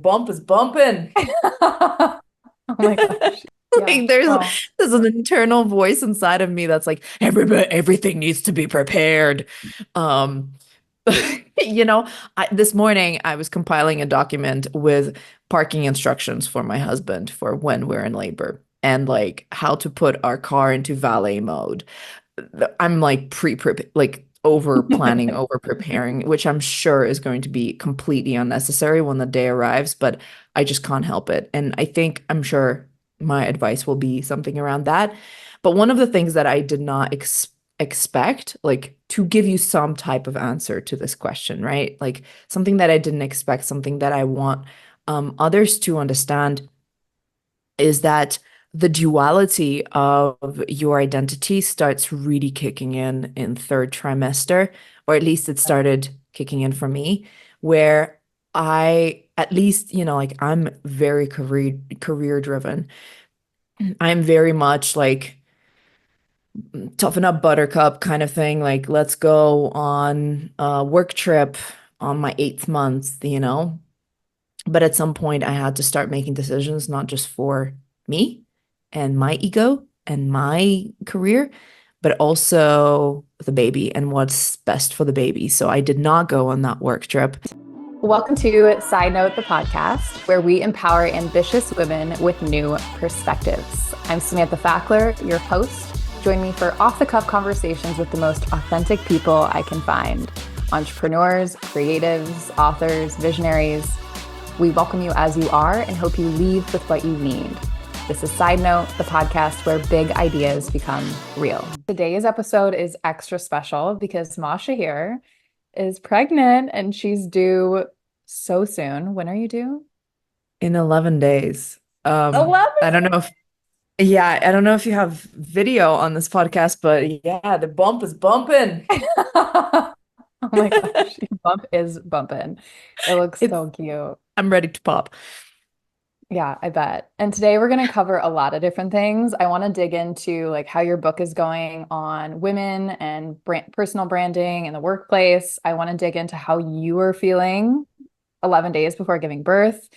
Bump is bumping. Oh my gosh. Yeah. Like there's Oh. there's an internal voice inside of me that's like everything needs to be prepared. Um, you know, this morning I was compiling a document with parking instructions for my husband for when we're in labor and like how to put our car into valet mode. I'm like like over planning, over preparing, which I'm sure is going to be completely unnecessary when the day arrives, but I just can't help it. And I'm sure my advice will be something around that. But one of the things that I did not expect, like to give you some type of answer to this question, right? Like something that I didn't expect, something that I want others to understand is that the duality of your identity starts really kicking in third trimester, or at least it started kicking in for me, where at least, like I'm very career driven. I'm very much like toughen up buttercup kind of thing. Like, let's go on a work trip on my eighth month. But at some point, I had to start making decisions, not just for me and my ego and my career, but also the baby and what's best for the baby. So I did not go on that work trip. Welcome to Side Note, the podcast, where we empower ambitious women with new perspectives. I'm Samantha Fackler, your host. Join me for off-the-cuff conversations with the most authentic people I can find. Entrepreneurs, creatives, authors, visionaries. We welcome you as you are and hope you leave with what you need. This is Side Note, the podcast where big ideas become real. Today's episode is extra special because Masha here is pregnant and she's due so soon. When are you due? In 11 days. 11. I don't know if, yeah, I don't know if you have video on this podcast, but yeah, the bump is bumping. Oh my gosh, your bump is bumping. It looks It's, so cute. I'm ready to pop. Yeah, I bet. And today we're going to cover a lot of different things. I want to dig into like how your book is going on women and personal branding in the workplace. I want to dig into how you are feeling 11 days before giving birth.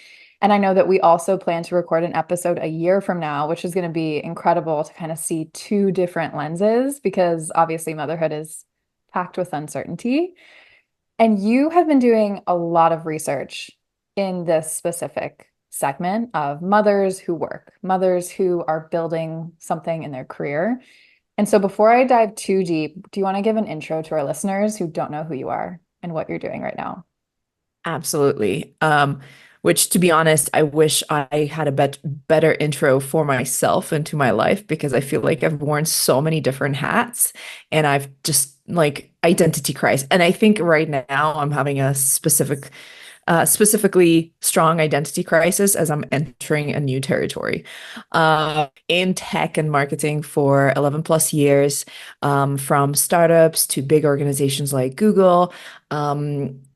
And I know that we also plan to record an episode a year from now, which is going to be incredible to kind of see two different lenses because obviously motherhood is packed with uncertainty. And you have been doing a lot of research in this specific segment of mothers who work, mothers who are building something in their career. And so before I dive too deep, do you want to give an intro to our listeners who don't know who you are and what you're doing right now? Absolutely. Which to be honest, I wish I had a better intro for myself into my life because I feel like I've worn so many different hats and I've just like identity crisis. And I think right now I'm having a specifically strong identity crisis as I'm entering a new territory. In tech and marketing for 11 plus years, from startups to big organizations like Google.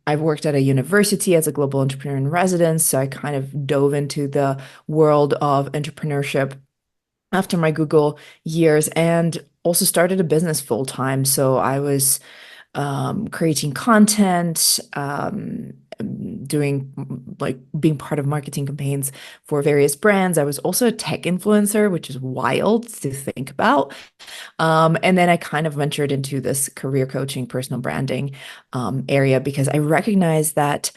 I've worked at a university as a global entrepreneur in residence, so I kind of dove into the world of entrepreneurship after my Google years and also started a business full time. So I was creating content, doing like being part of marketing campaigns for various brands. I was also a tech influencer, which is wild to think about. And then I kind of ventured into this career coaching, personal branding area because I recognize that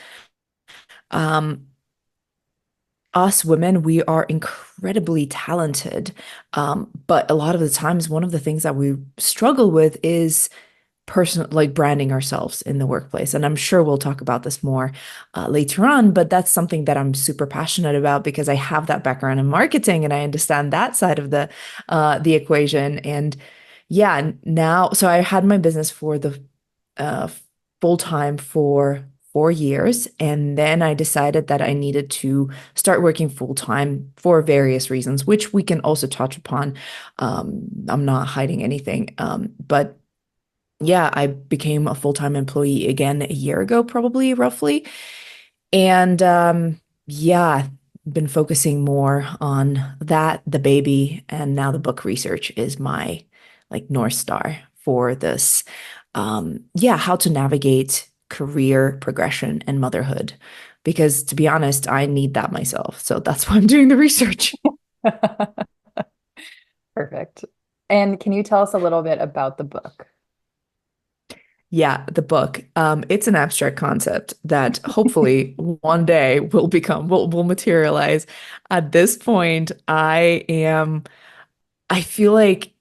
um, us women, we are incredibly talented. But a lot of the times, one of the things that we struggle with is personal, like branding ourselves in the workplace. And I'm sure we'll talk about this more later on, but that's something that I'm super passionate about because I have that background in marketing and I understand that side of the equation. And yeah, now, so I had my business for the uh, full time for 4 years. And then I decided that I needed to start working full time for various reasons, which we can also touch upon. I'm not hiding anything. But yeah, I became a full-time employee again a year ago, probably roughly. And yeah, been focusing more on that, the baby, and now the book research is my like North Star for this. Yeah, how to navigate career progression and motherhood. because to be honest, I need that myself. So that's why I'm doing the research. Perfect. And can you tell us a little bit about the book? Yeah, the book. It's an abstract concept that hopefully one day will materialize. At this point, I feel like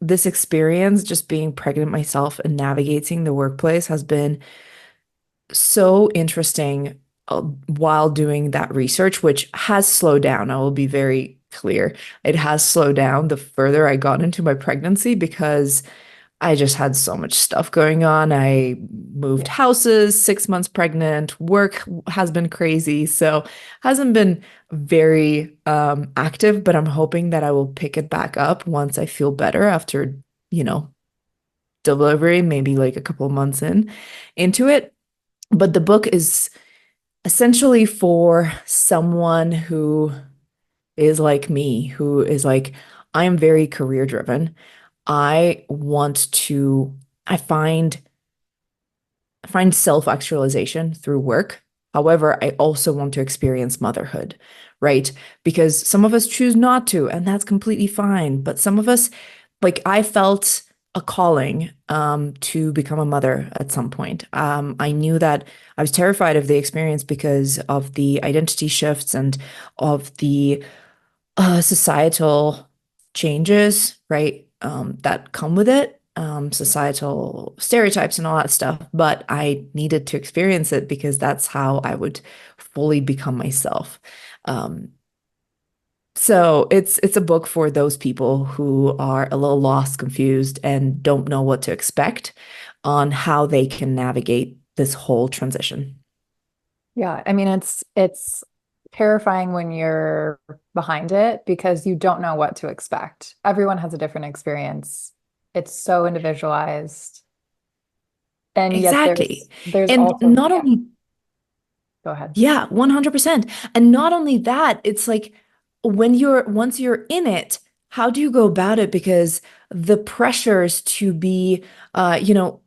this experience, just being pregnant myself and navigating the workplace, has been so interesting while doing that research, which has slowed down. I will be very clear. It has slowed down the further I got into my pregnancy because I just had so much stuff going on. I moved Yeah. houses, 6 months pregnant. Work has been crazy, so hasn't been very active, but I'm hoping that I will pick it back up once I feel better after, you know, delivery, maybe like a couple of months into it. But the book is essentially for someone who is like me, who is like, I am very career driven. I want to, I find self-actualization through work. However, I also want to experience motherhood, right? Because some of us choose not to, and that's completely fine. But some of us, like I felt a calling to become a mother at some point. I knew that I was terrified of the experience because of the identity shifts and of the societal changes, right, that come with it, societal stereotypes and all that stuff. But I needed to experience it because that's how I would fully become myself. Um, so it's a book for those people who are a little lost, confused, and don't know what to expect on how they can navigate this whole transition. Yeah, I mean it's terrifying when you're behind it because you don't know what to expect. Everyone has a different experience. It's so individualized. And yet Exactly. there's And also, not yeah, only go ahead. Yeah, 100%. And not only that, it's like once you're in it, how do you go about it? Because the pressures to be, you know,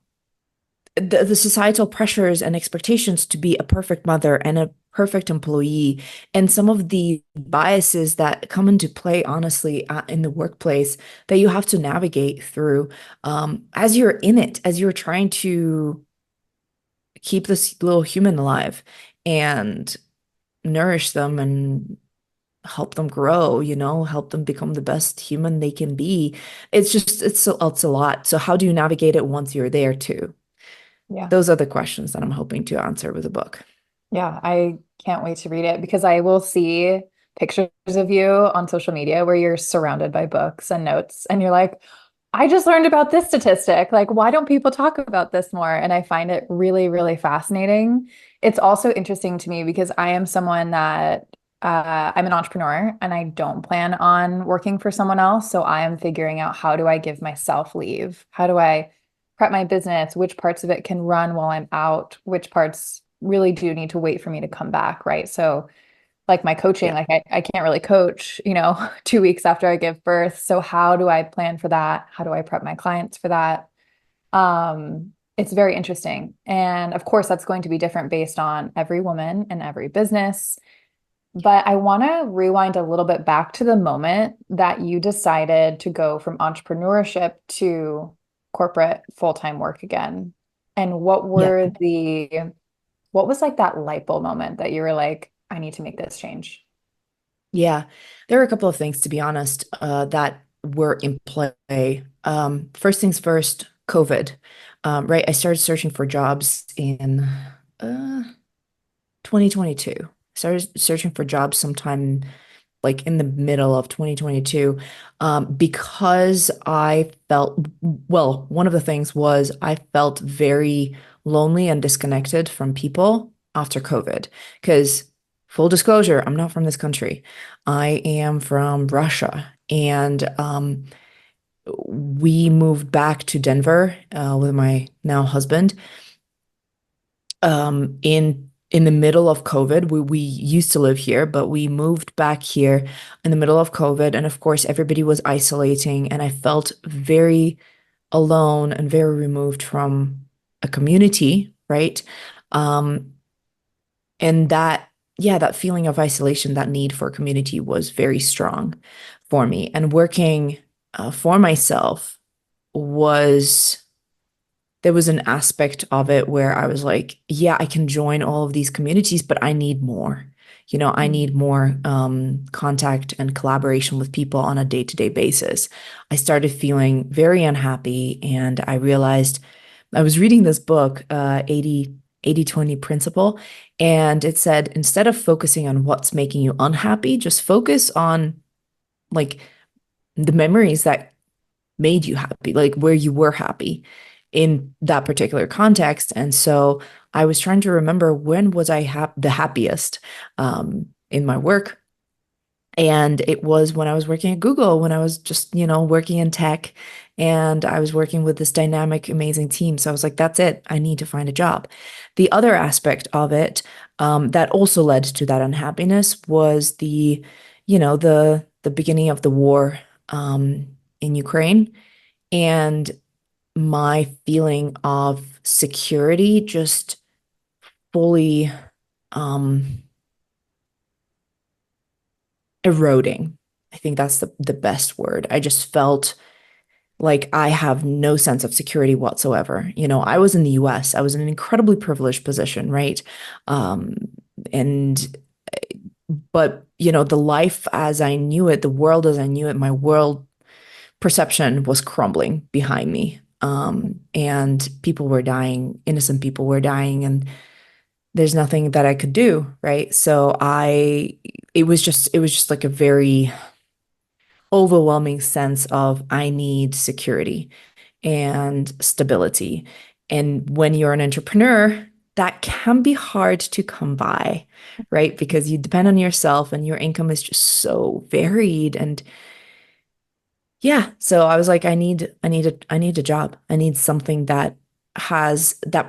the societal pressures and expectations to be a perfect mother and a perfect employee, and some of the biases that come into play, honestly, in the workplace that you have to navigate through, as you're in it, as you're trying to keep this little human alive and nourish them and help them grow, help them become the best human they can be. It's a lot. So how do you navigate it once you're there too? Yeah. Those are the questions that I'm hoping to answer with the book. Yeah, I can't wait to read it because I will see pictures of you on social media where you're surrounded by books and notes and you're like, I just learned about this statistic. Like, why don't people talk about this more? And I find it really, really fascinating. It's also interesting to me because I am someone that I'm an entrepreneur and I don't plan on working for someone else. So I am figuring out how do I give myself leave? How do I prep my business? Which parts of it can run while I'm out? Which parts really do need to wait for me to come back, right? So like my coaching, Yeah. like I can't really coach, 2 weeks after I give birth. So how do I plan for that? How do I prep my clients for that? It's very interesting. And of course, that's going to be different based on every woman and every business. But I want to rewind a little bit back to the moment that you decided to go from entrepreneurship to corporate full-time work again. And Yeah. what was like that light bulb moment that you were like, I need to make this change? Yeah. There are a couple of things, to be honest, that were in play. First things first, COVID. Right. I started searching for jobs in uh, 2022. Started searching for jobs sometime like in the middle of 2022, because I felt, well, one of the things was I felt very lonely and disconnected from people after COVID. Because, full disclosure, I'm not from this country. I am from Russia. And we moved back to Denver with my now husband in the middle of COVID. We used to live here, but we moved back here in the middle of COVID, and of course, everybody was isolating, and I felt very alone and very removed from a community, right? Um, And that, yeah, that feeling of isolation, that need for community was very strong for me. And working for myself was, there was an aspect of it where I was like, yeah, I can join all of these communities, but I need more. I Mm. need more contact and collaboration with people on a day-to-day basis. I started feeling very unhappy, and I realized I was reading this book, 80/20 principle, and it said instead of focusing on what's making you unhappy, just focus on like the memories that made you happy, like where you were happy in that particular context. And so I was trying to remember when was I the happiest in my work. And it was when I was working at Google, when I was just, working in tech, and I was working with this dynamic, amazing team. So I was like, that's it. I need to find a job. The other aspect of it that also led to that unhappiness was the beginning of the war in Ukraine, and my feeling of security just fully um, eroding. I think that's the best word. I just felt like I have no sense of security whatsoever. I was in the US. I was in an incredibly privileged position, right? Um, and but the life as I knew it, the world as I knew it, my world perception was crumbling behind me. And people were dying, innocent people were dying, and there's nothing that I could do, right? So it was just like a very overwhelming sense of I need security and stability. And when you're an entrepreneur, that can be hard to come by, right? Because you depend on yourself and your income is just so varied. And yeah, so I was like, I need a job. I need something that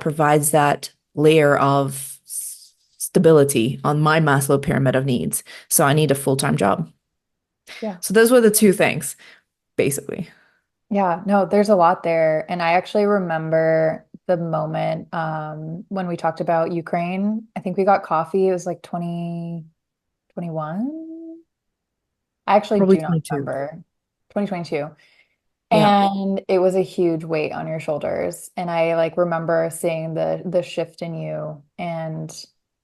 provides that layer of stability on my Maslow pyramid of needs. So I need a full-time job. Yeah. So those were the two things, basically. Yeah, no, there's a lot there. And I actually remember the moment when we talked about Ukraine. I think we got coffee. It was like 2021. I actually Probably do not 22. remember. 2022. Yeah. And it was a huge weight on your shoulders. And I like remember seeing the shift in you. And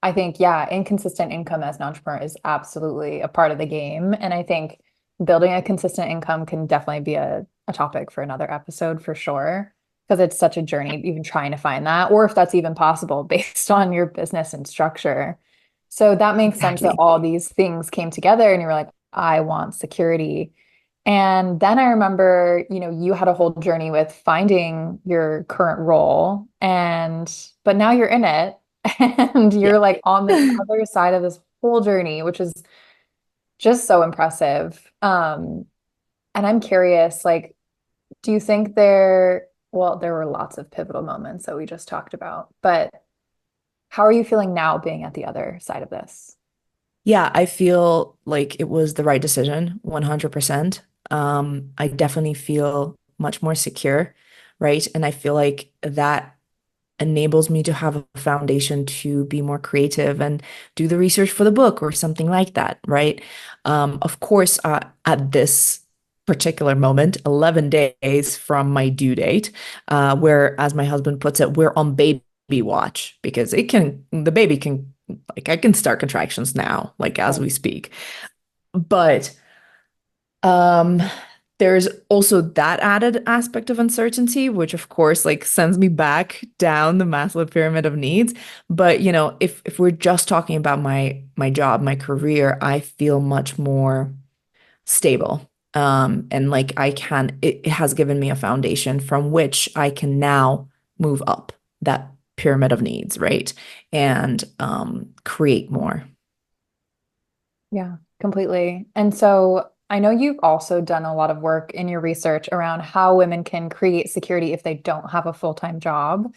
I think, yeah, inconsistent income as an entrepreneur is absolutely a part of the game. And I think building a consistent income can definitely be a topic for another episode for sure. Because it's such a journey, even trying to find that, or if that's even possible based on your business and structure. So that makes sense that Exactly. all these things came together and you were like, I want security. And then I remember, you had a whole journey with finding your current role but now you're in it and Yeah. you're like on the other side of this whole journey, which is just so impressive. And I'm curious, like, do you think there were lots of pivotal moments that we just talked about, but how are you feeling now being at the other side of this? Yeah, I feel like it was the right decision, 100%. I definitely feel much more secure, right? And I feel like that enables me to have a foundation to be more creative and do the research for the book or something like that, right? Of course, at this particular moment, 11 days from my due date, where, as my husband puts it, we're on baby watch because the baby can, like, I can start contractions now, like as Right. we speak. But um, there's also that added aspect of uncertainty, which of course like sends me back down the Maslow pyramid of needs. But if we're just talking about my job, my career, I feel much more stable. And like it has given me a foundation from which I can now move up that pyramid of needs, right? And create more. Yeah, completely. And so I know you've also done a lot of work in your research around how women can create security if they don't have a full-time job.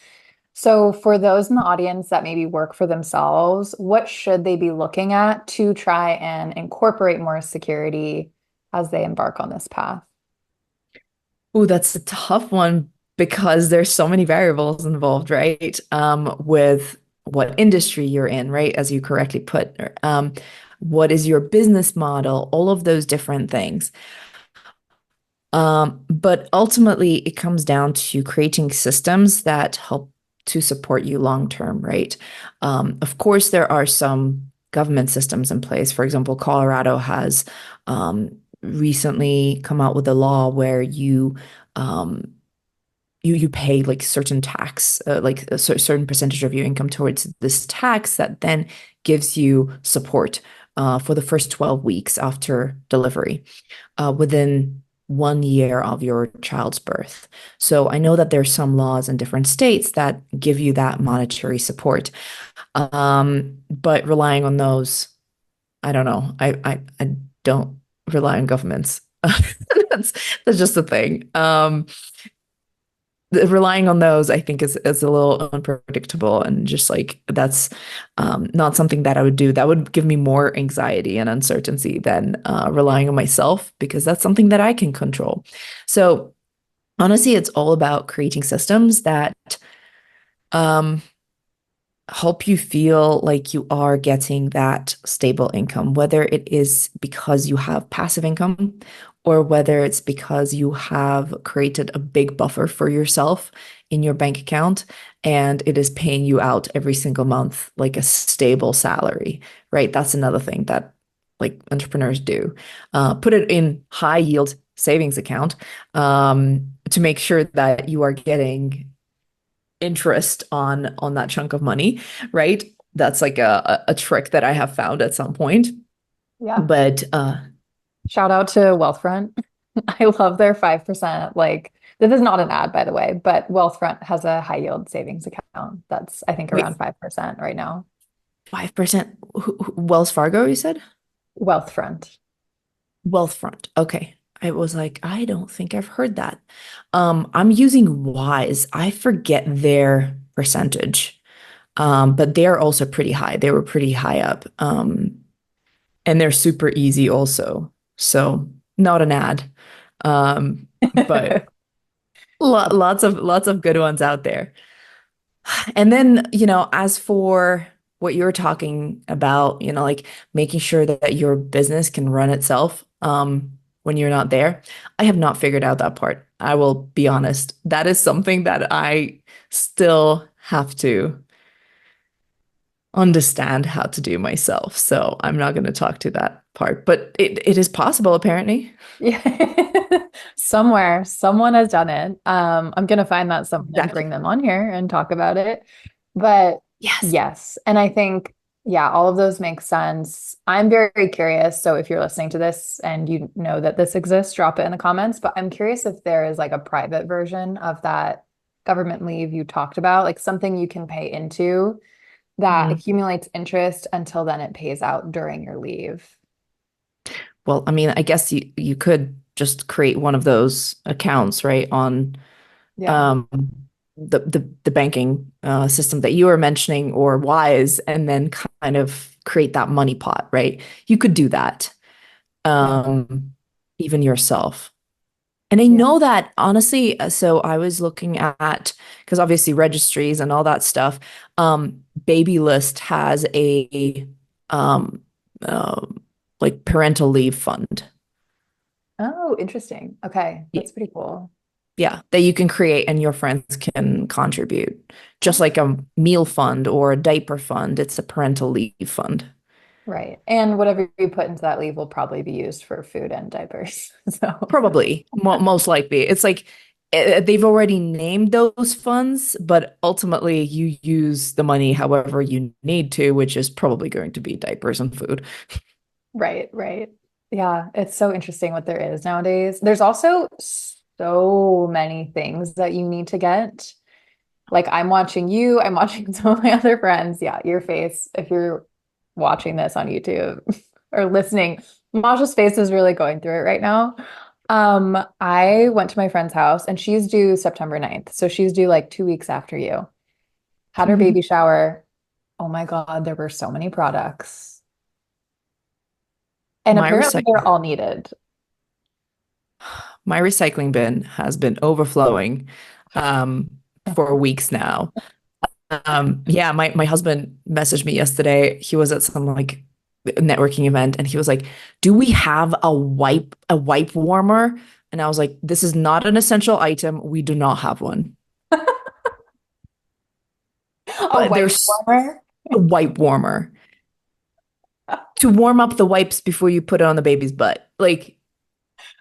So for those in the audience that maybe work for themselves, what should they be looking at to try and incorporate more security as they embark on this path? Oh, that's a tough one because there's so many variables involved, right? With what industry you're in, right? As you correctly put, what is your business model? All of those different things. But ultimately, it comes down to creating systems that help to support you long term, right? Of course, there are some government systems in place. For example, Colorado has recently come out with a law where um, you pay like certain tax, like a certain percentage of your income towards this tax that then gives you support for the first 12 weeks after delivery within 1 year of your child's birth. So I know that there's some laws in different states that give you that monetary support. But relying on those, I don't know. I don't rely on governments. That's that's just the thing. Relying on those, I think, is a little unpredictable and just like that's not something that I would do. That would give me more anxiety and uncertainty than relying on myself because that's something that I can control. So honestly, it's all about creating systems that um, help you feel like you are getting that stable income, whether it is because you have passive income or whether it's because you have created a big buffer for yourself in your bank account and it is paying you out every single month like a stable salary, right? That's another thing that like entrepreneurs do. Put it in high yield savings account to make sure that you are getting interest on that chunk of money, right? That's like a trick that I have found at some point. Yeah. But Shout out to Wealthfront. I love their 5%. Like, this is not an ad, by the way, but Wealthfront has a high yield savings account that's, I think, wait, around 5% right now. 5%. Wells Fargo, you said? Wealthfront. Wealthfront. Okay. I was like, I don't think I've heard that. I'm using Wise. I forget their percentage. But they're also pretty high. They were pretty high up. And they're super easy also. So not an ad. But lots of good ones out there. And then, as for what you're talking about, like making sure that your business can run itself, when you're not there, I have not figured out that part. I will be honest. That is something that I still have to understand how to do myself. So I'm not going to talk to that part, but it is possible apparently. Yeah. Somewhere, someone has done it. I'm gonna find that someone and Exactly. bring them on here and talk about it. But Yes. yes, and I think, yeah, all of those make sense. I'm very curious. So if you're listening to this and you know that this exists, drop it in the comments. But I'm curious if there is like a private version of that government leave you talked about, like something you can pay into that Mhm. accumulates interest until then it pays out during your leave. Well, I mean, I guess you could just create one of those accounts, right, on Yeah. um the banking system that you were mentioning or Wise, and then kind of create that money pot, right? You could do that Yeah. um even yourself. And I Yeah. know that honestly, so I was looking at, because obviously registries and all that stuff, Baby List has a um, like parental leave fund. Oh, interesting. Okay, that's pretty cool. Yeah, that you can create and your friends can contribute. Just Oh, like a meal fund or a diaper fund, it's a parental leave fund. right. And whatever you put into that leave will probably be used for food and diapers. So, Probably, most likely. It's like they've already named those funds, but ultimately you use the money however you need to, which is probably going to be diapers and food. right, right. Yeah, it's so interesting what there is nowadays. There's also so many things that you need to get. Like I'm watching you, I'm watching some of my other friends. Yeah, your face, if you're watching this on YouTube or listening, Masha's face is really going through it right now. I went to my friend's house and she's due September 9th. So she's due like 2 weeks after you. Had her baby Mhm. shower. Oh my God, there were so many products. And My apparently they're recycling all needed. my recycling bin has been overflowing for weeks now. Yeah, my husband messaged me yesterday. He was at some like networking event and he was like, "Do we have a wipe warmer?" And I was like, "This is not an essential item. We do not have one." A But white there's warmer. a wipe warmer to warm up the wipes before you put it on the baby's butt. Like,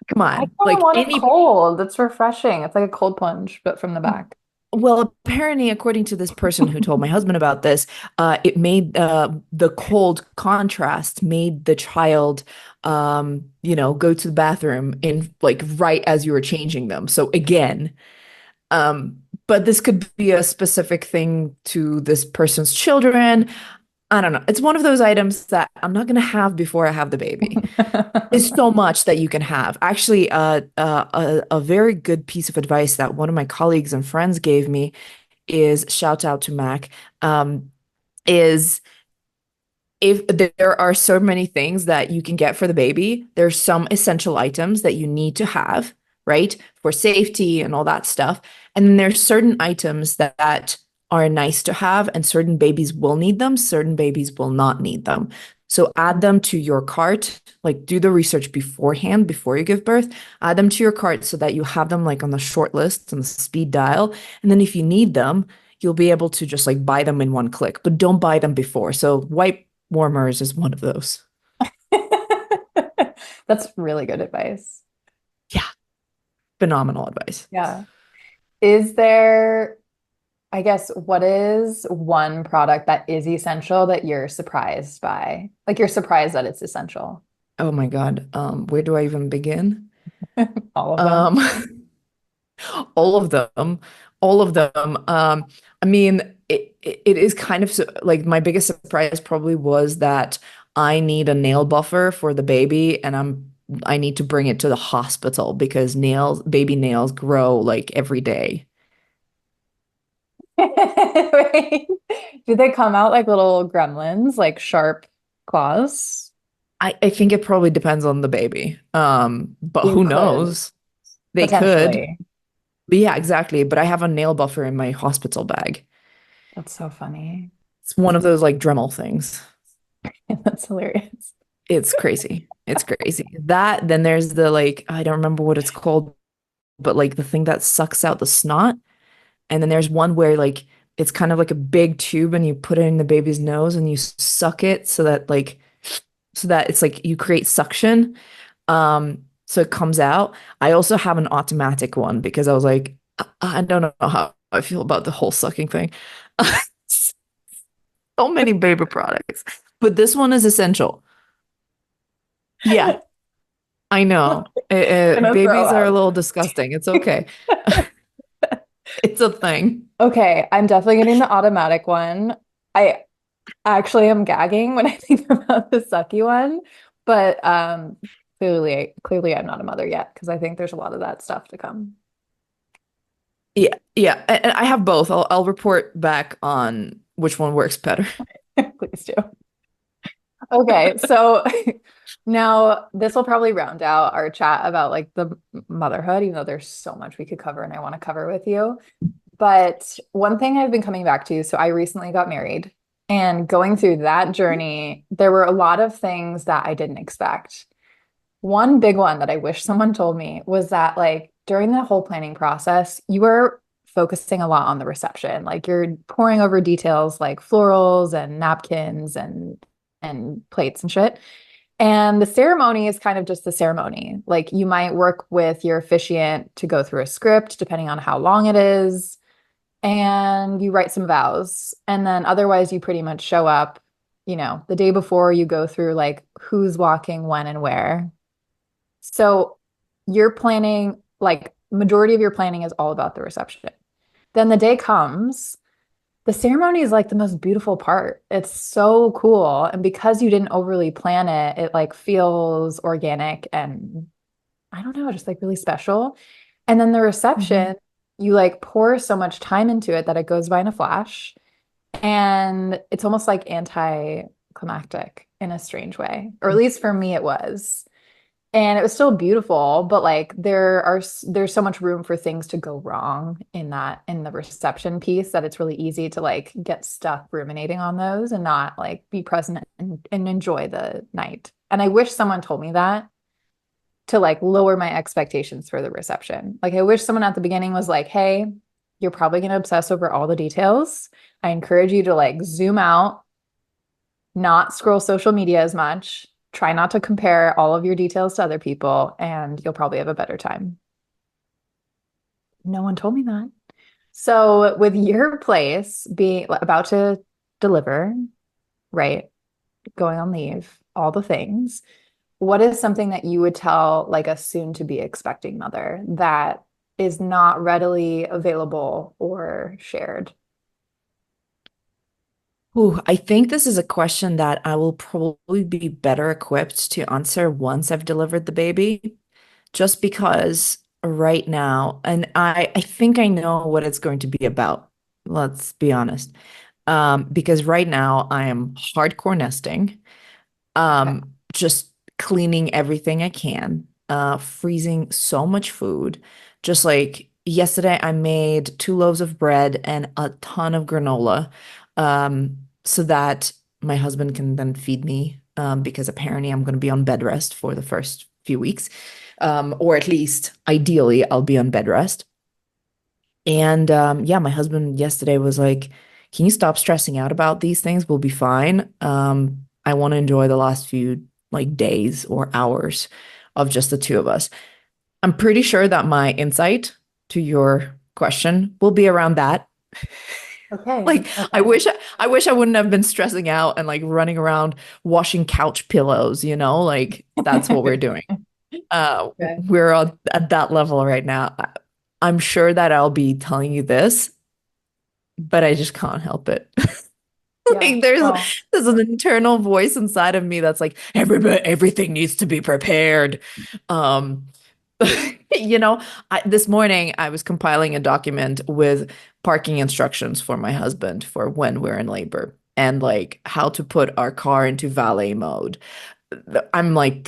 come I on. kind of Like want it any cold. It's refreshing. It's like a cold plunge, but from the back. Well, apparently, according to this person who told my husband about this, it made the cold contrast made the child, go to the bathroom in like right as you were changing them. So again, but this could be a specific thing to this person's children. I don't know. It's one of those items that I'm not going to have before I have the baby. There's so much that you can have. Actually, a very good piece of advice that one of my colleagues and friends gave me is shout out to Mac, is if there are so many things that you can get for the baby, there's some essential items that you need to have, right? For safety and all that stuff. And then there's certain items that are nice to have, and certain babies will need them, certain babies will not need them. So add them to your cart, like do the research beforehand before you give birth, add them to your cart so that you have them like on the short list and the speed dial. And then if you need them, you'll be able to just like buy them in one click, but don't buy them before. So wipe warmers is one of those. That's really good advice. Yeah, phenomenal advice. Yeah. Is there, I guess, what is one product that is essential that you're surprised by? Like you're surprised that it's essential. Oh my God. Where do I even begin? All of them. Um, all of them, all of them. I mean, it is kind of like my biggest surprise probably was that I need a nail buffer for the baby, and I need to bring it to the hospital because baby nails grow like every day. Right? Do they come out like little gremlins, like sharp claws? I think it probably depends on the baby. But You who could knows? They could. potentially. But yeah, exactly. But I have a nail buffer in my hospital bag. That's so funny. It's one of those like Dremel things. That's hilarious. It's crazy. It's crazy. That, then there's the like, I don't remember what it's called, but like the thing that sucks out the snot. And then there's one where like it's kind of like a big tube and you put it in the baby's nose and you suck it so that it's like you create suction. So it comes out. I also have an automatic one because I was like, I don't know how I feel about the whole sucking thing. So many baby products, but this one is essential. Yeah, I know. Gonna throw Babies are a up. little disgusting. It's okay. It's a thing. Okay, I'm definitely getting the automatic one. I actually am gagging when I think about the sucky one, but clearly I'm not a mother yet because I think there's a lot of that stuff to come. Yeah, yeah. And I have both. I'll report back on which one works better. Please do. Okay, so now this will probably round out our chat about like the motherhood, even though there's so much we could cover and I want to cover with you. But one thing I've been coming back to, so I recently got married, and going through that journey, there were a lot of things that I didn't expect. One big one that I wish someone told me was that, like, during the whole planning process, you were focusing a lot on the reception. Like, you're pouring over details like florals and napkins and plates and shit. And the ceremony is kind of just the ceremony. Like, you might work with your officiant to go through a script, depending on how long it is, and you write some vows. And then otherwise, you pretty much show up, the day before you go through like who's walking when and where. So you're planning, like, majority of your planning is all about the reception. Then the day comes, the ceremony is like the most beautiful part. It's so cool. And because you didn't overly plan it, it like feels organic and I don't know, just like really special. And then the Mhm. reception, you like pour so much time into it that it goes by in a flash. And it's almost like anticlimactic in a strange way, or at least for me, it was. And it was still beautiful, but like there's so much room for things to go wrong in the reception piece that it's really easy to like get stuck ruminating on those and not like be present and enjoy the night. And I wish someone told me that to like lower my expectations for the reception. Like I wish someone at the beginning was like, "Hey, you're probably going to obsess over all the details. I encourage you to like zoom out, not scroll social media as much. Try not to compare all of your details to other people, and you'll probably have a better time." No one told me that. So, with your place being about to deliver, right, going on leave, all the things, what is something that you would tell like a soon to be expecting mother that is not readily available or shared? Ooh, I think this is a question that I will probably be better equipped to answer once I've delivered the baby, just because right now, and I think I know what it's going to be about. Let's be honest. Because right now I am hardcore nesting. Okay. Just cleaning everything I can, freezing so much food. Just like yesterday, I made 2 loaves of bread and a ton of granola, so that my husband can then feed me, because apparently I'm going to be on bed rest for the first few weeks, or at least ideally I'll be on bed rest. And yeah, my husband yesterday was like, "Can you stop stressing out about these things? We'll be fine. I want to enjoy the last few like days or hours of just the two of us." I'm pretty sure that my insight to your question will be around that. Okay. Like, I Okay. wish I wish I wouldn't have been stressing out and like running around washing couch pillows, like that's what we're doing. Okay. We're at that level right now. I'm sure that I'll be telling you this, but I just can't help it. Yeah. Like Well, there's an internal voice inside of me that's like everything needs to be prepared. Um, you know, this morning I was compiling a document with parking instructions for my husband for when we're in labor and like how to put our car into valet mode. I'm like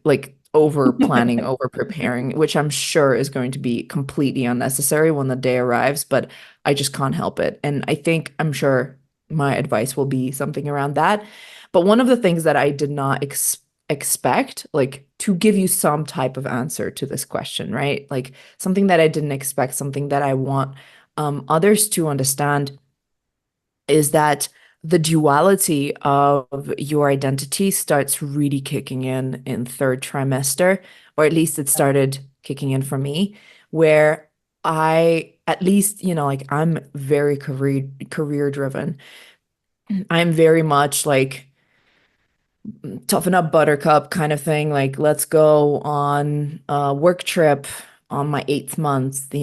like over planning, over preparing, which I'm sure is going to be completely unnecessary when the day arrives, but I just can't help it. And I'm sure my advice will be something around that. But one of the things that I did not expect, like to give you some type of answer to this question, right? Like something that I didn't expect, something that I want others to understand is that the duality of your identity starts really kicking in third trimester, or at least it started kicking in for me, where at least, like I'm very career driven. I'm very much like toughen up buttercup kind of thing. Like, let's go on a work trip on my 8th month.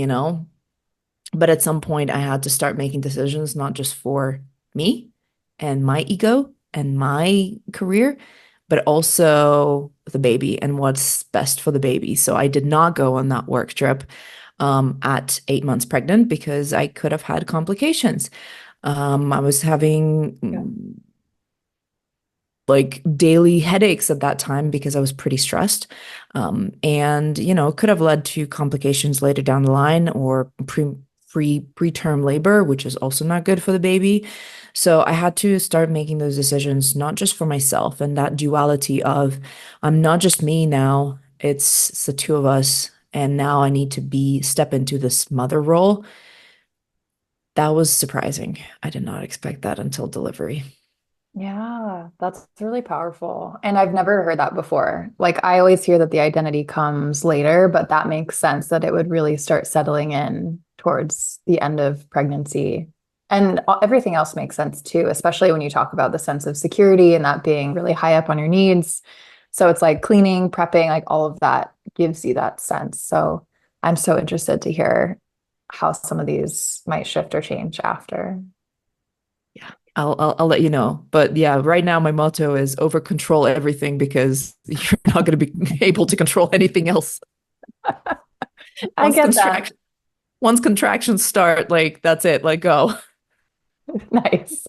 But at some point, I had to start making decisions, not just for me and my ego and my career, but also the baby and what's best for the baby. So I did not go on that work trip at 8 months pregnant because I could have had complications. I was having yeah. like daily headaches at that time because I was pretty stressed. And, it could have led to complications later down the line or preterm labor, which is also not good for the baby. So I had to start making those decisions, not just for myself and that duality of I'm not just me now, it's the two of us. And now I need to step into this mother role. That was surprising. I did not expect that until delivery. Yeah, that's really powerful. And I've never heard that before. Like, I always hear that the identity comes later, but that makes sense that it would really start settling in towards the end of pregnancy. And everything else makes sense too, especially when you talk about the sense of security and that being really high up on your needs. So it's like cleaning, prepping, like all of that gives you that sense. So I'm so interested to hear how some of these might shift or change after. Yeah, I'll let you know. But yeah, right now my motto is over control everything because you're not going to be able to control anything else. I Once get that. contraction once contractions start, like that's it, let go. Nice.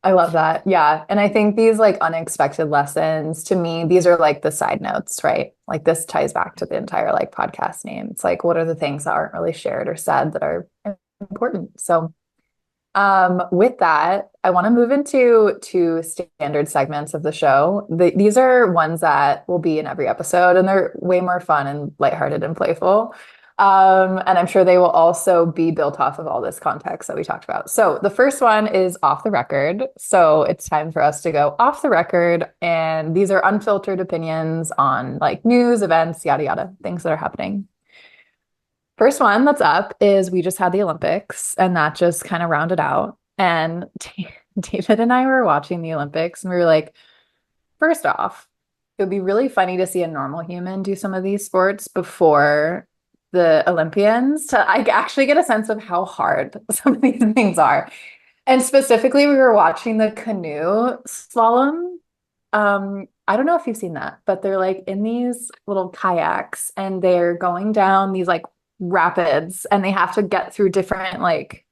I love that. Yeah. And I think these like unexpected lessons to me, these are like the side notes, right? Like this ties back to the entire like podcast name. It's like, what are the things that aren't really shared or said that are important? So, with that, I want to move into two standard segments of the show. These are ones that will be in every episode, and they're way more fun and lighthearted and playful. And I'm sure they will also be built off of all this context that we talked about. So the first one is off the record. So it's time for us to go off the record, and these are unfiltered opinions on like news, events, yada yada, things that are happening. First one that's up is we just had the Olympics, and that just kind of rounded out. And David and I were watching the Olympics, and we were like, first off, it would be really funny to see a normal human do some of these sports before the Olympians to I actually get a sense of how hard some of these things are. And specifically, we were watching the canoe slalom. I don't know if you've seen that, but they're like in these little kayaks and they're going down these like rapids and they have to get through different like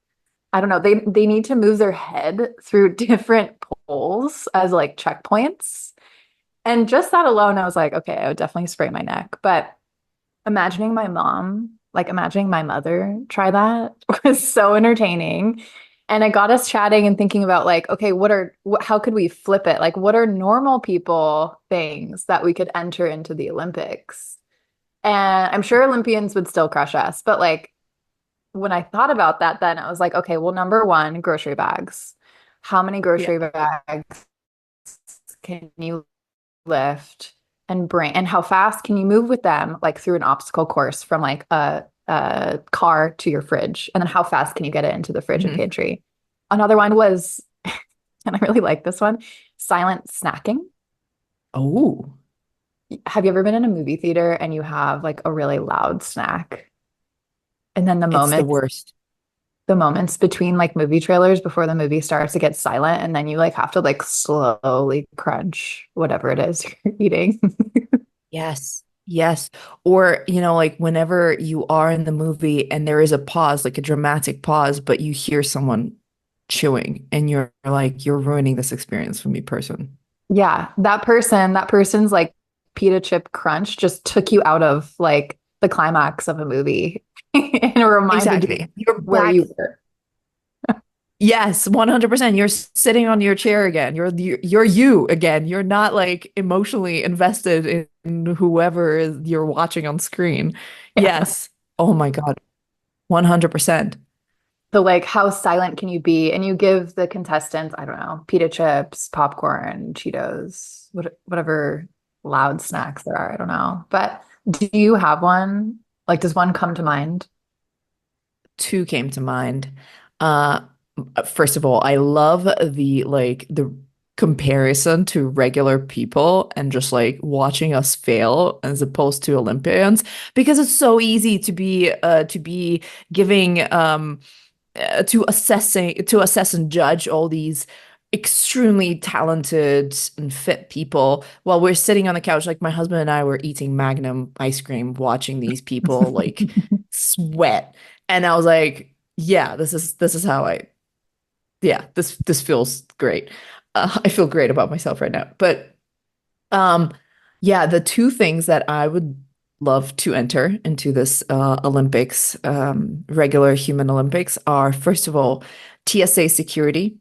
I don't know, they need to move their head through different poles as like checkpoints. And just that alone, I was like, okay, I would definitely sprain my neck. But imagining my mom, like imagining my mother try that was so entertaining. And it got us chatting and thinking about like, okay, how could we flip it? Like, what are normal people things that we could enter into the Olympics? And I'm sure Olympians would still crush us, but like when I thought about that, then I was like, okay, well, number one, grocery bags. How many Yeah. grocery bags can you lift and bring and how fast can you move with them like through an obstacle course from like a car to your fridge and then how fast can you get it into the fridge and Mhm. pantry. Another one was and I really like this one, silent snacking. Oh, Have you ever been in a movie theater and you have like a really loud snack and then it's the worst. the moments between like movie trailers before the movie starts to get silent and then you like have to like slowly crunch whatever it is you're eating. Yes. Yes. Or, like whenever you are in the movie and there is a pause, like a dramatic pause, but you hear someone chewing and you're like, you're ruining this experience for me, person. Yeah, that person's like pita chip crunch just took you out of like the climax of a movie and it reminded you Exactly. You're where back. you were. Yes, 100%. You're sitting on your chair again. You're you again. You're not like emotionally invested in whoever you're watching on screen. Yeah. Yes. Oh my God. 100%. So like how silent can you be? And you give the contestants, I don't know, pita chips, popcorn, Cheetos, whatever loud snacks there are. I don't know. But do you have one? Like, does one come to mind? Two came to mind. Uh, First of all, I love the comparison to regular people and just like watching us fail as opposed to Olympians because it's so easy to be giving to assess and judge all these extremely talented and fit people while we're sitting on the couch like my husband and I were eating Magnum ice cream watching these people like sweat and I was like yeah this is how I yeah this feels great. I feel great about myself right now but um, yeah, the two things that I would love to enter into this Olympics, regular human Olympics, are first of all TSA security,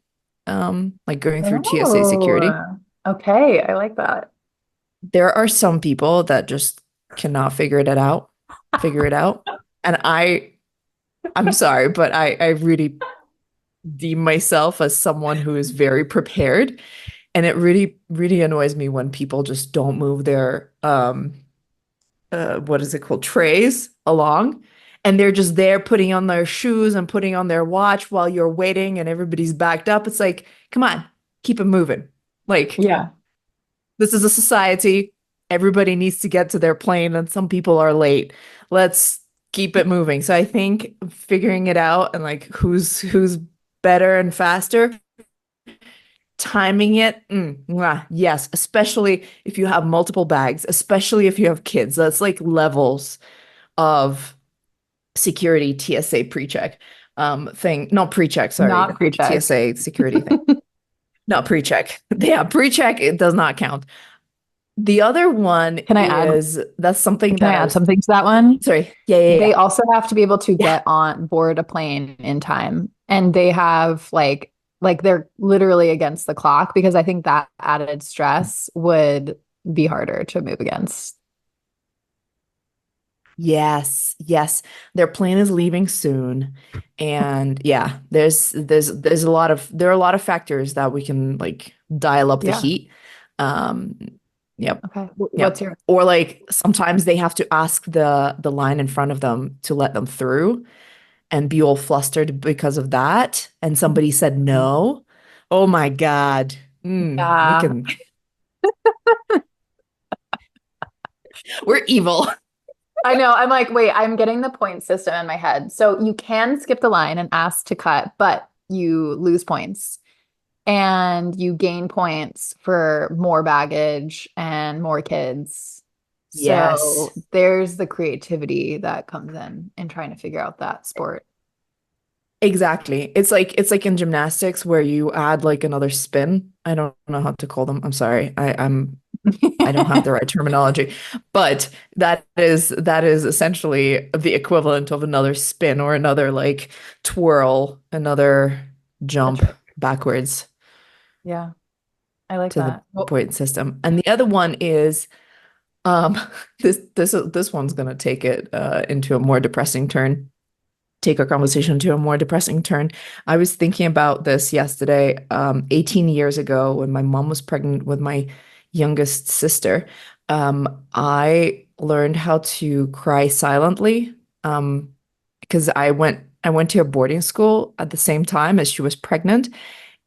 like going through TSA security. Oh, okay. I like that. There are some people that just cannot figure it out, and I'm sorry, but I really deem myself as someone who is very prepared, and it really annoys me when people just don't move their what is it called, trays along. And they're just there putting on their shoes and putting on their watch while you're waiting and everybody's backed up. It's like, come on, keep it moving. Like, Yeah. this is a society. Everybody needs to get to their plane, and some people are late. Let's keep it moving. So I think figuring it out and like who's better and faster, timing it, yes, especially if you have multiple bags, especially if you have kids. That's like levels of security TSA pre-check thing. Not pre-check, sorry. Not pre-check. TSA security thing. No, pre-check. Yeah, pre-check, it does not count. The other one Can I add is that's something can I that I add was, something to that one? sorry. Yeah, yeah, They yeah. also have to be able to Yeah. get on board a plane in time. And they have like they're literally against the clock because I think that added stress would be harder to move against. Yes, yes. Their plane is leaving soon. And yeah, there's a lot of there are a lot of factors that we can like dial up the Yeah. heat. Um, yep, Okay. yep. What's your Or like sometimes they have to ask the line in front of them to let them through and be all flustered because of that. And somebody said no. Oh my God. We Yeah. can we're evil. I know. I'm like, wait, I'm getting the point system in my head. So you can skip the line and ask to cut, but you lose points and you gain points for more baggage and more kids. Yes. So there's the creativity that comes in trying to figure out that sport. Exactly. It's like in gymnastics where you add like another spin. I don't know how to call them. I'm sorry. I don't have the right terminology. But that is essentially the equivalent of another spin or another like twirl, another A jump trick. backwards Yeah, I like to the that. Well, point system. And the other one is um this one's gonna take it into a more depressing turn. Take our conversation to a more depressing turn. I was thinking about this yesterday, 18 years ago when my mom was pregnant with my youngest sister. I learned how to cry silently, because I went to a boarding school at the same time as she was pregnant,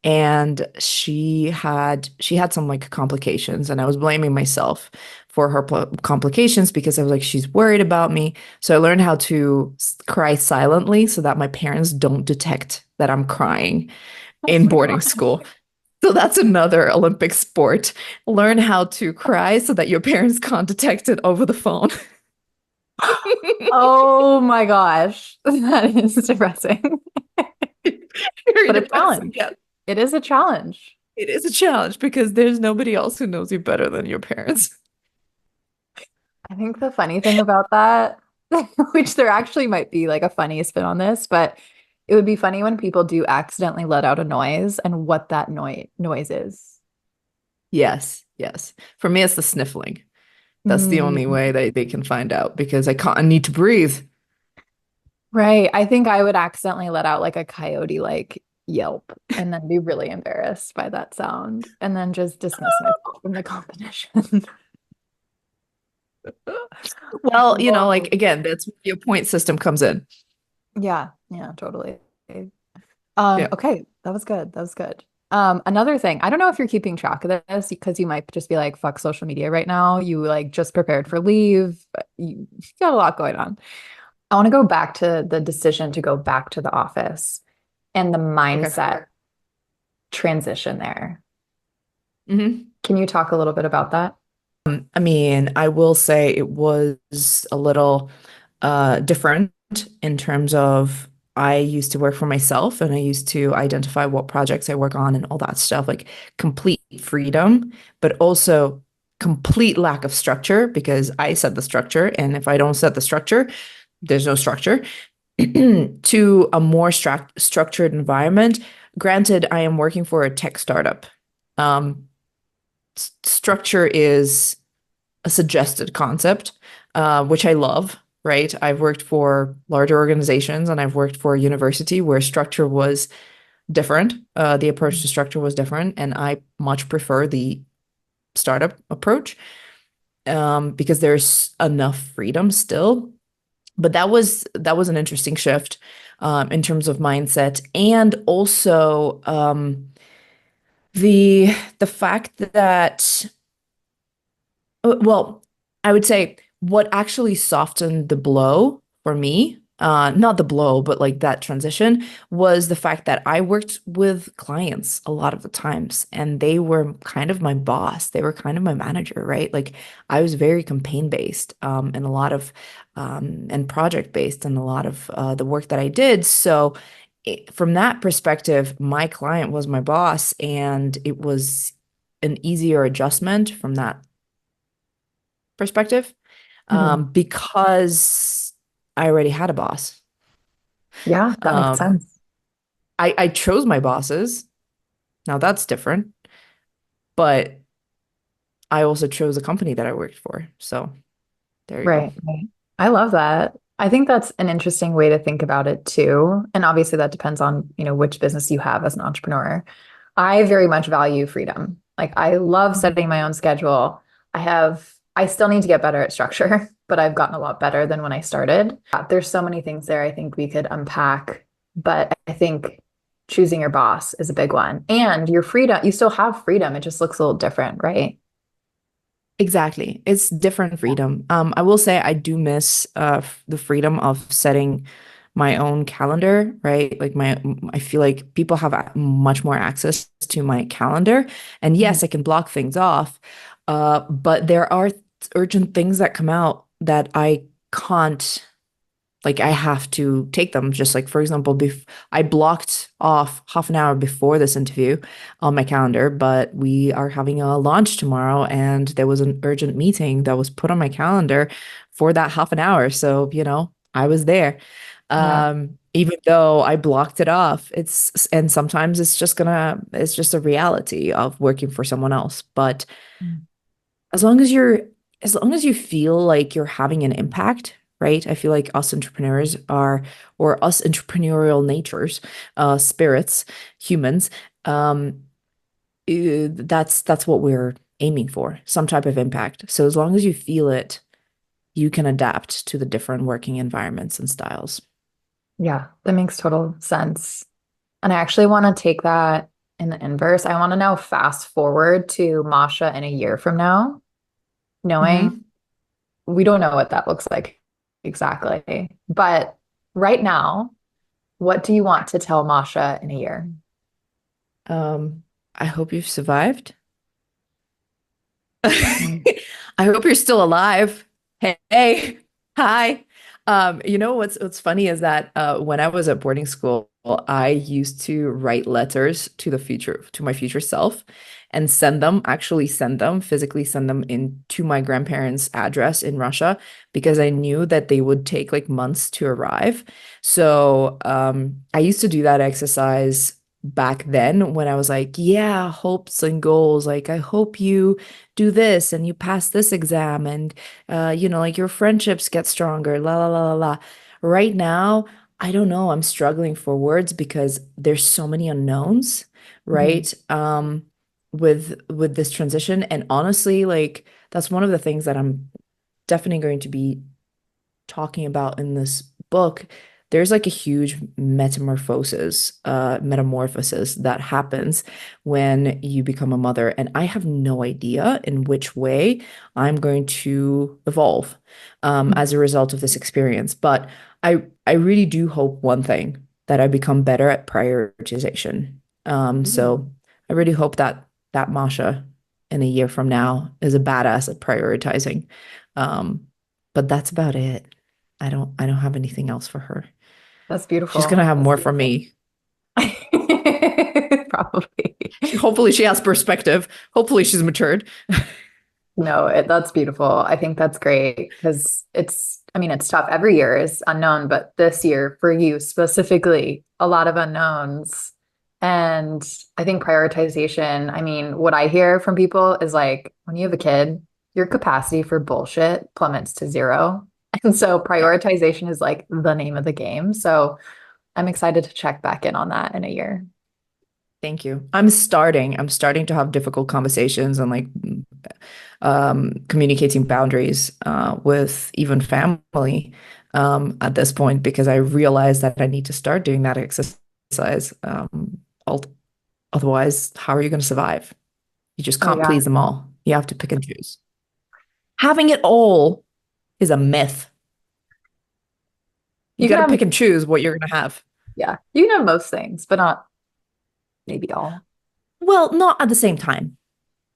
and she had some like complications, and I was blaming myself for her complications because I was like, she's worried about me. So I learned how to cry silently so that my parents don't detect that I'm crying oh in my boarding gosh. school. So that's another Olympic sport. Learn how to cry so that your parents can't detect it over the phone. Oh my gosh. That is depressing, Very but a depressing. challenge. Yeah, It is a challenge. it is a challenge because there's nobody else who knows you better than your parents. I think the funny thing about that, which there actually might be like a funny spin on this, but it would be funny when people do accidentally let out a noise and what that noise is. Yes, yes. For me, it's the sniffling. That's the only Mm, way they can find out because I need to breathe. right. I think I would accidentally let out like a coyote like yelp and then be really embarrassed by that sound and then just dismiss myself from the competition. Well, like Whoa. again, that's where your point system comes in. Yeah, yeah, totally. Yeah. Okay, that was good. That was good. Another thing, I don't know if you're keeping track of this because you might just be like, fuck social media right now. You like just prepared for leave. You got a lot going on. I want to go back to the decision to go back to the office and the Okay. mindset transition there. Hmm. Can you talk a little bit about that? I mean, I will say it was a little different in terms of I used to work for myself and I used to identify what projects I work on and all that stuff, like complete freedom, but also complete lack of structure because I set the structure. And if I don't set the structure, there's no structure to a more structured environment. Granted, I am working for a tech startup. Um, Structure is a suggested concept, which I love, right? I've worked for larger organizations and I've worked for a university where structure was different. The approach to structure was different, and I much prefer the startup approach because there's enough freedom still. But that was an interesting shift in terms of mindset, and also the fact that well, I would say what actually softened the blow for me, not the blow, but like that transition, was the fact that I worked with clients a lot of the times, and they were kind of my boss. They were kind of my manager, right? Like I was very campaign based, and project based in a lot of the work that I did. So from that perspective, my client was my boss, and it was an easier adjustment from that perspective, Mhm. because I already had a boss. Yeah, that makes Um, sense. I chose my bosses. Now that's different, but I also chose a company that I worked for. So there you go. Right, right. I love that. I think that's an interesting way to think about it too. And obviously that depends on, which business you have as an entrepreneur. I very much value freedom. Like I love Mhm. setting my own schedule. I still need to get better at structure, but I've gotten a lot better than when I started. There's so many things there I think we could unpack, but I think choosing your boss is a big one. And your freedom, you still have freedom. It just looks a little different, right? Exactly. It's different freedom. I will say I do miss the freedom of setting my own calendar, right? I feel like people have much more access to my calendar. And Mhm. yes, I can block things off. But there are urgent things that come out that I can't, like I have to take them. Just like, for example, I blocked off half an hour before this interview on my calendar, but we are having a launch tomorrow, and there was an urgent meeting that was put on my calendar for that half an hour. So, I was there. Yeah. Even though I blocked it off, and sometimes it's just a reality of working for someone else. But Mm. as long as you're as long as you feel like you're having an impact, right? I feel like us entrepreneurs are, or us entrepreneurial natures, spirits, humans, um, that's what we're aiming for, some type of impact. So as long as you feel it, you can adapt to the different working environments and styles. Yeah, that makes total sense. And I actually want to take that in the inverse. I want to now fast forward to Masha in a year from now, knowing Hmm. we don't know what that looks like exactly. But right now, what do you want to tell Masha in a year? Um, I hope you've survived. Mm. I hope you're still alive. Hey, hi. What's funny is that when I was at boarding school, I used to write letters to my future self, and send them, physically send them in to my grandparents' address in Russia, because I knew that they would take like months to arrive. So I used to do that exercise back then when I was like, yeah, hopes and goals. Like, I hope you do this and you pass this exam, and like your friendships get stronger, la la la la la. Right now, I don't know, I'm struggling for words because there's so many unknowns, Mhm. right? With this transition. And honestly, like that's one of the things that I'm definitely going to be talking about in this book. There's like a huge metamorphosis that happens when you become a mother. And I have no idea in which way I'm going to evolve as a result of this experience. But I really do hope one thing, that I become better at prioritization. Mm. So I really hope that Masha in a year from now is a badass at prioritizing. Um, but that's about it. I don't have anything else for her. That's She's gonna beautiful. have That's more from beautiful. me. Probably. Hopefully she has perspective. Hopefully she's matured. No, that's beautiful. I think that's great because I mean, it's tough. Every year is unknown, but this year for you specifically, a lot of unknowns. And I think prioritization, I mean, what I hear from people is like when you have a kid, your capacity for bullshit plummets to zero. And so Yeah. prioritization is like the name of the game. So I'm excited to check back in on that in a year. Thank you. I'm starting to have difficult conversations, and like communicating boundaries with even family at this point, because I realize that I need to start doing that exercise. Al- Otherwise, how are you going to survive? You just Oh, can't yeah. please them all. You have to pick and choose. Having it all is a myth. You You got can to have, pick and choose what you're going to have. yeah, you can have most things, but not maybe all. Well, not at the same time.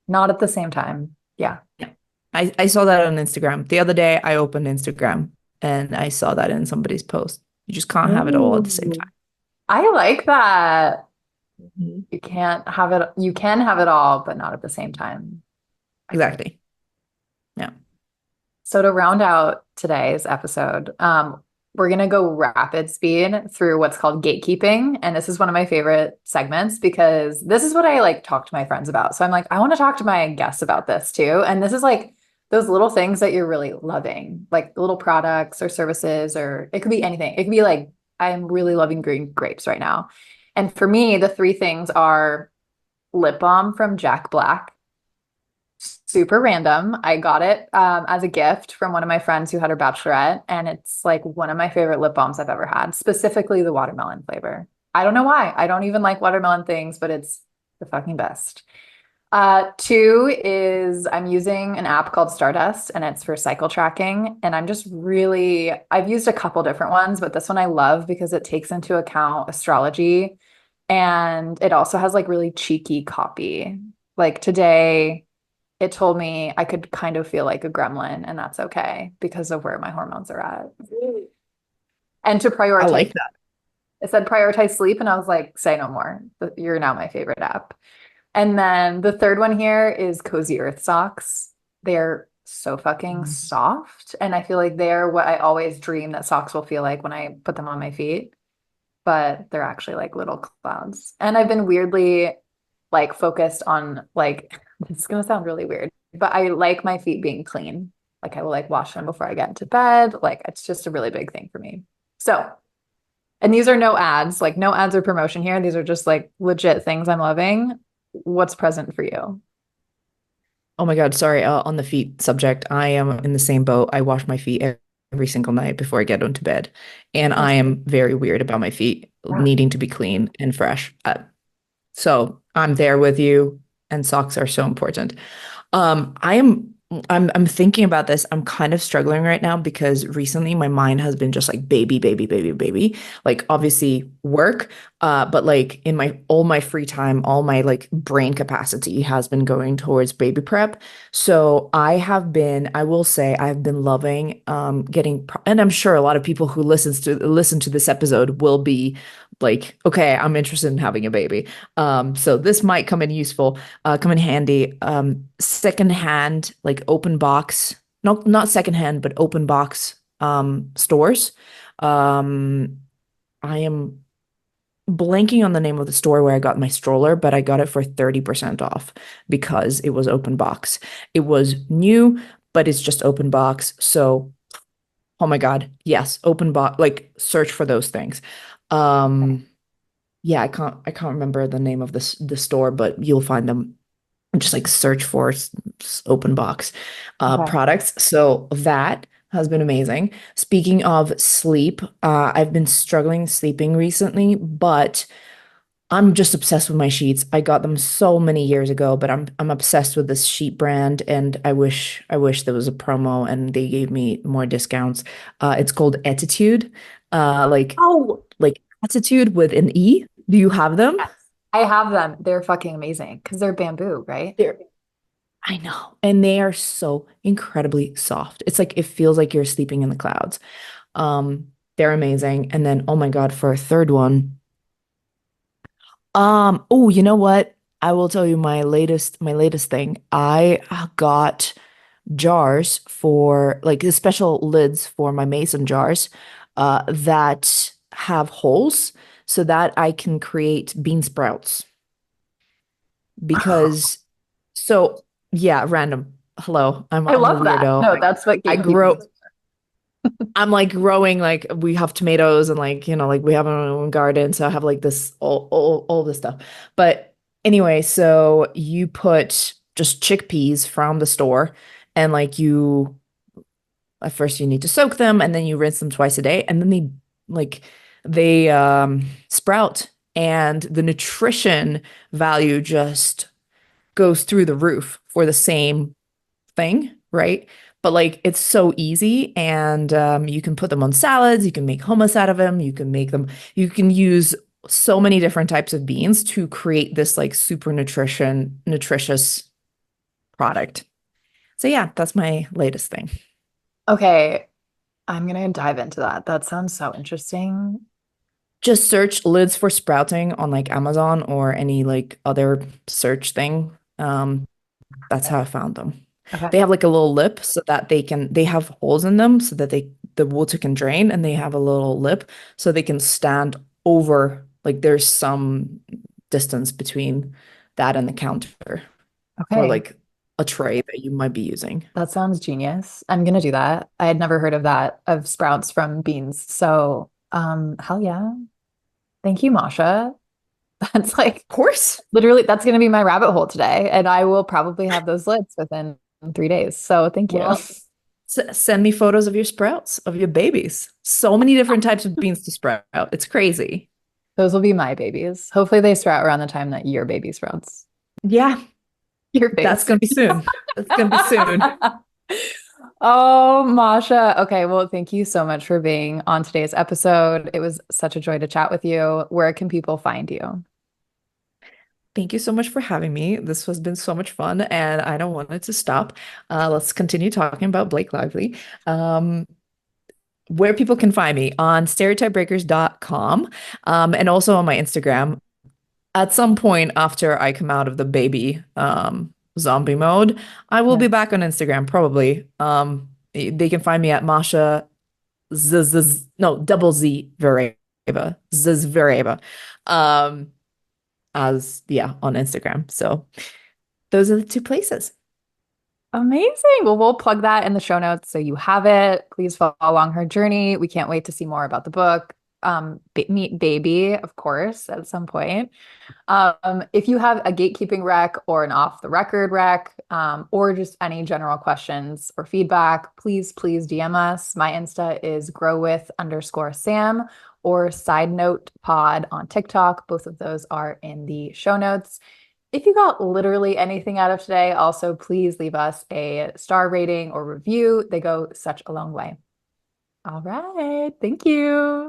Not at the same time. Yeah. Yeah. I saw that on Instagram. The other day, I opened Instagram and I saw that in somebody's post. You just can't have it all at the same Ooh. time. I like that. Mhm. You can have it all, but not at the same time. Exactly. Yeah. So to round out today's episode, we're gonna go rapid speed through what's called gatekeeping. And this is one of my favorite segments because this is what I like talk to my friends about. So I'm like, I want to talk to my guests about this too. And this is like those little things that you're really loving, like little products or services, or it could be anything. It could be like, I'm really loving green grapes right now. And for me, the three things are lip balm from Jack Black. Super random. I got it as a gift from one of my friends who had her bachelorette, and it's like one of my favorite lip balms I've ever had, specifically the watermelon flavor. I don't know why. I don't even like watermelon things, but it's the fucking best. Two is I'm using an app called Stardust, and it's for cycle tracking. And I've used a couple different ones, but this one I love because it takes into account astrology and it also has like really cheeky copy. Like today, it told me I could kind of feel like a gremlin, and that's okay because of where my hormones are at. And to I prioritize, like that. it said prioritize sleep, and I was like, say no more. You're now my favorite app. And then the third one here is Cozy Earth socks. They're so fucking Mhm. soft, and I feel like they're what I always dream that socks will feel like when I put them on my feet, but they're actually like little clouds. And I've been weirdly like focused on like this is gonna sound really weird, but I like my feet being clean. Like I will like wash them before I get into bed. Like it's just a really big thing for me. So, and these are no ads, like no ads or promotion here. These are just like legit things I'm loving. What's present for you? Oh my God, sorry. On the feet subject, I am in the same boat. I wash my feet every single night before I get into bed. And Me I too. am very weird about my feet Yeah. needing to be clean and fresh. So I'm there with you, and socks are so important. I am I'm thinking about this. I'm kind of struggling right now because recently my mind has been just like baby, baby, baby, baby. Like obviously work, but like in my all my free time, all my like brain capacity has been going towards baby prep. So I will say I've been loving and I'm sure a lot of people who listen to this episode will be like, okay, I'm interested in having a baby. So this might come in handy. Secondhand, like open box, not secondhand, but open box stores. Um, I am blanking on the name of the store where I got my stroller, but I got it for 30% off because it was open box. It was new, but it's just open box. So, oh my God, yes, open box, like search for those things. Um, yeah, I can't remember the name of the store, but you'll find them just like search for open box Okay. products. So that has been amazing. Speaking of sleep, I've been struggling sleeping recently, but I'm just obsessed with my sheets. I got them so many years ago, but I'm obsessed with this sheet brand, and I wish there was a promo and they gave me more discounts. It's called Attitude, like Oh, Attitude with an E. Do you have them? yes. I have them. They're fucking amazing because they're bamboo, right? They're I know. And they are so incredibly soft. It's like it feels like you're sleeping in the clouds. They're amazing. And then, oh my God, for a third one. Oh, you know what? I will tell you my latest thing. I got jars for like the special lids for my mason jars that have holes so that I can create bean sprouts. Because so yeah, random. Hello, I'm I I'm a love that. weirdo. No, that's what I gatekeeping grow is. I'm like growing like we have tomatoes and like like we have our own garden, so I have like this all this stuff. But anyway, so you put just chickpeas from the store, and like you at first you need to soak them, and then you rinse them twice a day, and then like they sprout, and the nutrition value just goes through the roof for the same thing, right? But like it's so easy, and you can put them on salads, you can make hummus out of them, you can use so many different types of beans to create this like super nutritious product. So yeah, that's my latest thing. Okay, I'm gonna dive into that. That sounds so interesting. Just search lids for sprouting on like Amazon or any like other search thing. That's how I found them. Okay. They have like a little lip so that they have holes in them so that the water can drain, and they have a little lip so they can stand over, like there's some distance between that and the counter or Okay. like a tray that you might be using. That sounds genius. I'm gonna do that. I had never heard of that, of sprouts from beans. So, hell yeah. Thank you, Masha. That's like Of course. literally that's gonna be my rabbit hole today, and I will probably have those lids within 3 days. So thank you. Well, send me photos of your sprouts, of your babies. So many different types of beans to sprout. It's crazy. Those will be my babies. Hopefully they sprout around the time that your baby sprouts. Yeah, Your that's face. gonna be soon. That's gonna be soon. Oh, Masha. Okay, well, thank you so much for being on today's episode. It was such a joy to chat with you. Where can people find you? Thank you so much for having me. This has been so much fun, and I don't want it to stop. Let's continue talking about Blake Lively. Um, where people can find me on stereotypebreakers.com, and also on my Instagram. At some point after I come out of the baby zombie mode, I will be Yeah. back on Instagram probably. They can find me at Masha no, double Z Vereva. Zvereva. Um, as yeah, on Instagram. So those are the two places. Amazing. Well, we'll plug that in the show notes so you have it. Please follow along her journey. We can't wait to see more about the book. Meet baby, of course, at some point. If you have a gatekeeping rec or an off the record rec, or just any general questions or feedback, please DM us. My Insta is growwith_Sam or side note pod on TikTok. Both of those are in the show notes. If you got literally anything out of today, also please leave us a star rating or review. They go such a long way. All right. Thank you.